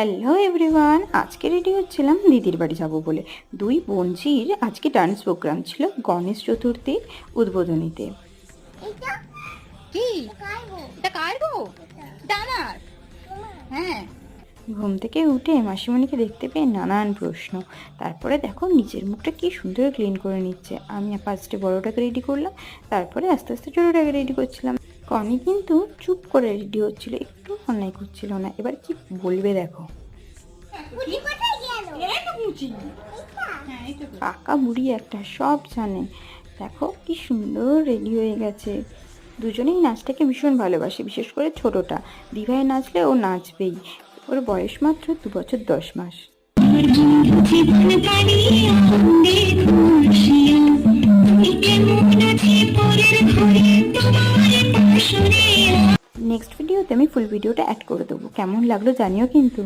Hello everyone, আজকে ready হচ্ছিলাম দিদির বাড়ি যাব বলে। দুই বোনঝির আজকে ডান্স প্রোগ্রাম ছিল গণেশ চতুর্থীর উদ্বোধনীতে। কি এটা কার গো? এটা আমার। হ্যাঁ, ঘুম থেকে উঠে মাসিমণিকে দেখতে পেয়ে নানান প্রশ্ন। তারপরে দেখো নিজের মুখটা কি সুন্দর ক্লিন করে নিচ্ছে। আমি ফার্স্টে বড়টাকে রেডি করলাম, তারপরে আস্তে আস্তে ছোটোটাকে রেডি করছিলাম। কনি কিন্তু চুপ করে রেডি হচ্ছিল, একটু অন্যায় করছিল না। এবার কি বলবে দেখো। পাকা বুড়ি একটা, সব জানে। দেখো কি সুন্দর রেডি হয়ে গেছে। দুজনেই নাচটাকে ভীষণ ভালোবাসে, বিশেষ করে ছোটটা। দিভাই নাচলে ও নাচবেই। ওর বয়স মাত্র 2 বছর 10 মাস। নেক্সট ভিডিওতে আমি ফুল ভিডিওটা অ্যাড করে দেবো। কেমন লাগলো জানিও কিন্তু।